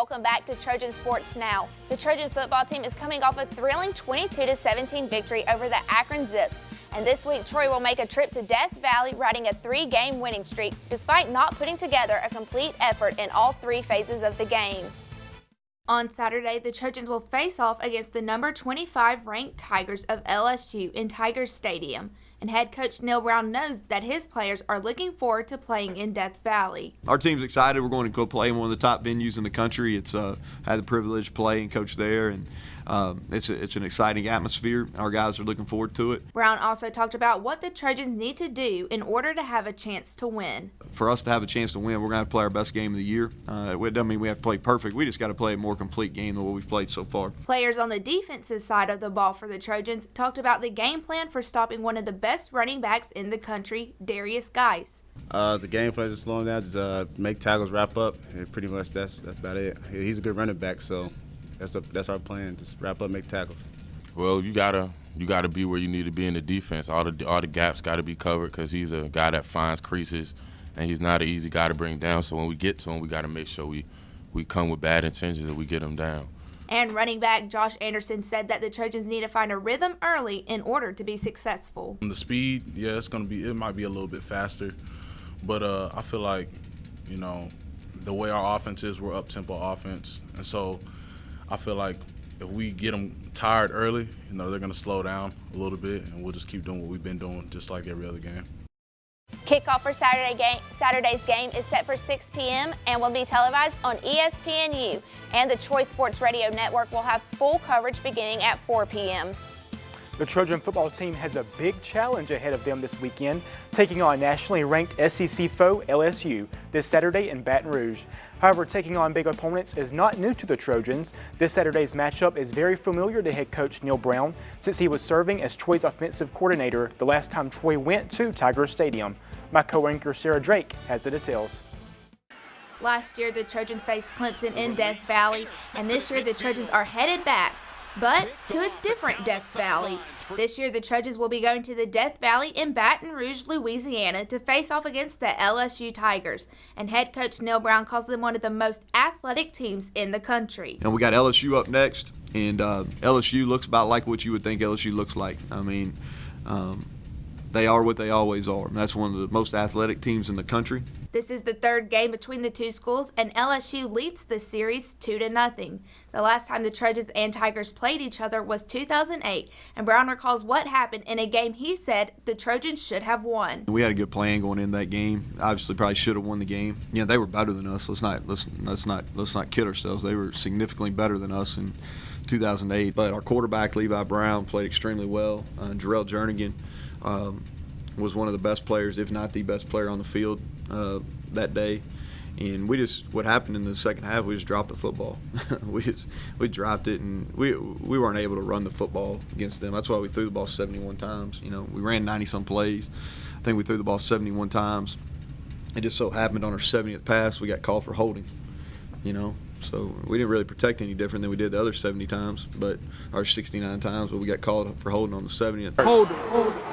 welcome back to Trojan Sports Now. The Trojan football team is coming off a thrilling 22-17 victory over the Akron Zips. And this week, Troy will make a trip to Death Valley, riding a 3-game winning streak, despite not putting together a complete effort in all 3 phases of the game. On Saturday, the Trojans will face off against the number 25 ranked Tigers of LSU in Tigers Stadium. And head coach Neil Brown knows that his players are looking forward to playing in Death Valley. Our team's excited. We're going to go play in one of the top venues in the country. It's had the privilege to play and coach there, and it's an exciting atmosphere. Our guys are looking forward to it. Brown also talked about what the Trojans need to do in order to have a chance to win. For us to have a chance to win, we're going to have to play our best game of the year. It doesn't mean we have to play perfect. We just got to play a more complete game than what we've played so far. Players on the defensive side of the ball for the Trojans talked about the game plan for stopping one of the best running backs in the country, Darius Geis. The game plan is slowing down, just make tackles, wrap up, and pretty much that's about it. He's a good running back, so that's our plan, just wrap up, make tackles. Well, you gotta be where you need to be in the defense. All the gaps got to be covered because he's a guy that finds creases, and he's not an easy guy to bring down. So when we get to him, we got to make sure we come with bad intentions and we get him down. And running back Josh Anderson said that the Trojans need to find a rhythm early in order to be successful. The speed, yeah, it might be a little bit faster, but I feel like, the way our offense is, we're up-tempo offense, and so I feel like if we get them tired early, they're going to slow down a little bit, and we'll just keep doing what we've been doing, just like every other game. Kickoff for Saturday's game is set for 6 p.m. and will be televised on ESPNU, and the Troy Sports Radio Network will have full coverage beginning at 4 p.m. The Trojan football team has a big challenge ahead of them this weekend, taking on nationally ranked SEC foe LSU this Saturday in Baton Rouge. However, taking on big opponents is not new to the Trojans. This Saturday's matchup is very familiar to head coach Neil Brown, since he was serving as Troy's offensive coordinator the last time Troy went to Tiger Stadium. My co-anchor Sarah Drake has the details. Last year, the Trojans faced Clemson in Death Valley, and this year the Trojans are headed back, but to a different Death Valley. This year, the Trojans will be going to the Death Valley in Baton Rouge, Louisiana to face off against the LSU Tigers. And head coach Neil Brown calls them one of the most athletic teams in the country. And we got LSU up next, and LSU looks about like what you would think LSU looks like. I mean, they are what they always are. And that's one of the most athletic teams in the country. This is the 3rd game between the two schools, and LSU leads the series 2-0. The last time the Trojans and Tigers played each other was 2008, and Brown recalls what happened in a game he said the Trojans should have won. We had a good plan going in that game. Obviously, probably should have won the game. Yeah, they were better than us. Let's not kid ourselves. They were significantly better than us in 2008. But our quarterback Levi Brown played extremely well. Jarrell Jernigan was one of the best players, if not the best player on the field that day. And what happened in the second half, we just dropped the football. we dropped it, and we weren't able to run the football against them. That's why we threw the ball 71 times. We ran 90-some plays. I think we threw the ball 71 times. It just so happened on our 70th pass, we got called for holding, So we didn't really protect any different than we did the other 70 times, or 69 times, but we got called for holding on the 70th. Hold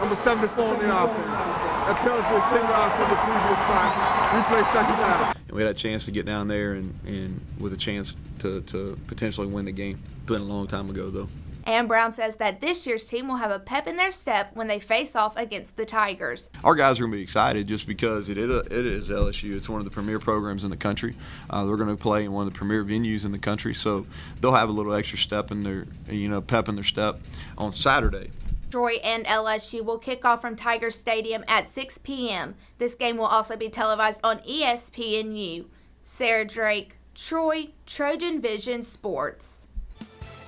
number 74 on the offense. That penalty is 10 yards from the previous spot. We play second down. And we had a chance to get down there and with a chance to potentially win the game. It's been a long time ago, though. And Brown says that this year's team will have a pep in their step when they face off against the Tigers. Our guys are going to be excited just because it is LSU. It's one of the premier programs in the country. They're going to play in one of the premier venues in the country, so they'll have a little extra step in their, pep in their step on Saturday. Troy and LSU will kick off from Tiger Stadium at 6 p.m. This game will also be televised on ESPNU. Sarah Drake, Troy, Trojan Vision Sports.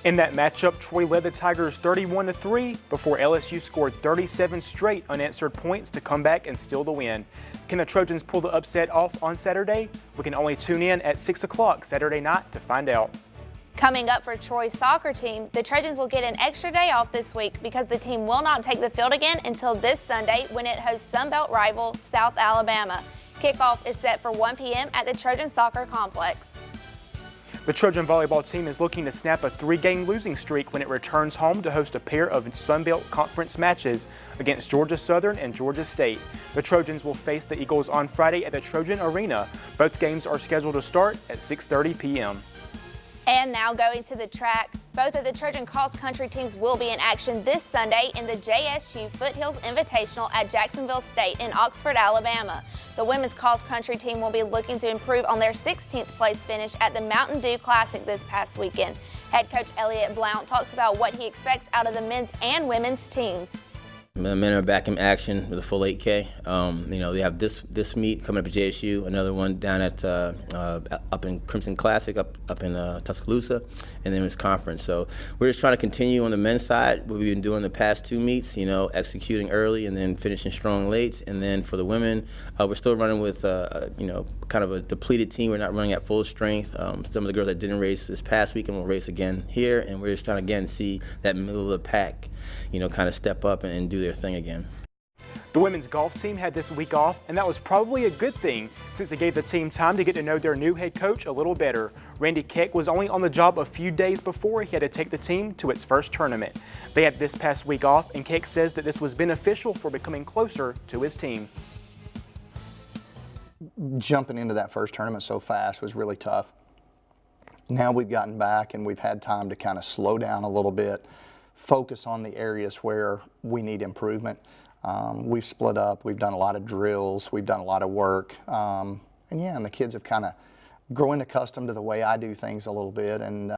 In that matchup, Troy led the Tigers 31-3 before LSU scored 37 straight unanswered points to come back and steal the win. Can the Trojans pull the upset off on Saturday? We can only tune in at 6 o'clock Saturday night to find out. Coming up for Troy's soccer team, the Trojans will get an extra day off this week because the team will not take the field again until this Sunday when it hosts Sunbelt rival South Alabama. Kickoff is set for 1 p.m. at the Trojan Soccer Complex. The Trojan volleyball team is looking to snap a 3-game losing streak when it returns home to host a pair of Sunbelt Conference matches against Georgia Southern and Georgia State. The Trojans will face the Eagles on Friday at the Trojan Arena. Both games are scheduled to start at 6:30 p.m. And now going to the track, both of the Trojan cross country teams will be in action this Sunday in the JSU Foothills Invitational at Jacksonville State in Oxford, Alabama. The women's cross country team will be looking to improve on their 16th place finish at the Mountain Dew Classic this past weekend. Head coach Elliott Blount talks about what he expects out of the men's and women's teams. The men are back in action with a full 8K. They have this meet coming up at JSU, another one down at up in Crimson Classic up in Tuscaloosa, and then this conference. So we're just trying to continue on the men's side what we've been doing the past 2 meets. Executing early and then finishing strong late. And then for the women, we're still running with kind of a depleted team. We're not running at full strength. Some of the girls that didn't race this past weekend will race again here, and we're just trying to again see that middle of the pack, kind of step up and do their thing again. The women's golf team had this week off, and that was probably a good thing since it gave the team time to get to know their new head coach a little better. Randy Keck was only on the job a few days before he had to take the team to its first tournament. They had this past week off, and Keck says that this was beneficial for becoming closer to his team. Jumping into that first tournament so fast was really tough. Now we've gotten back and we've had time to kind of slow down a little bit, focus on the areas where we need improvement. We've split up, we've done a lot of drills, we've done a lot of work, and the kids have kind of grown accustomed to the way I do things a little bit. And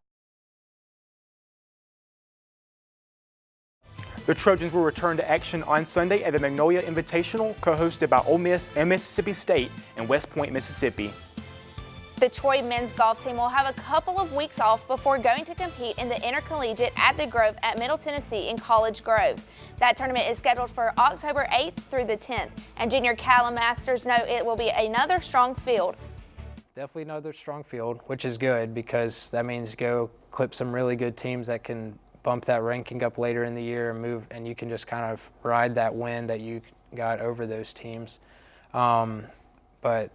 the Trojans will return to action on Sunday at the Magnolia Invitational, co-hosted by Ole Miss and Mississippi State in West Point, Mississippi. The Troy men's golf team will have a couple of weeks off before going to compete in the Intercollegiate at the Grove at Middle Tennessee in College Grove. That tournament is scheduled for October 8th through the 10th, and Junior Callum Masters know it will be another strong field. Definitely another strong field, which is good because that means go clip some really good teams that can bump that ranking up later in the year and move, and you can just kind of ride that win that you got over those teams. But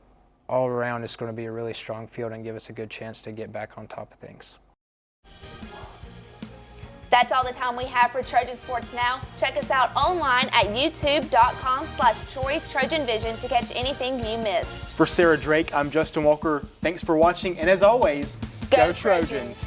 all around, it's going to be a really strong field and give us a good chance to get back on top of things. That's all the time we have for Trojan Sports Now. Check us out online at youtube.com/Troy Trojan Vision to catch anything you missed. For Sarah Drake, I'm Justin Walker. Thanks for watching, and as always, Go Trojans!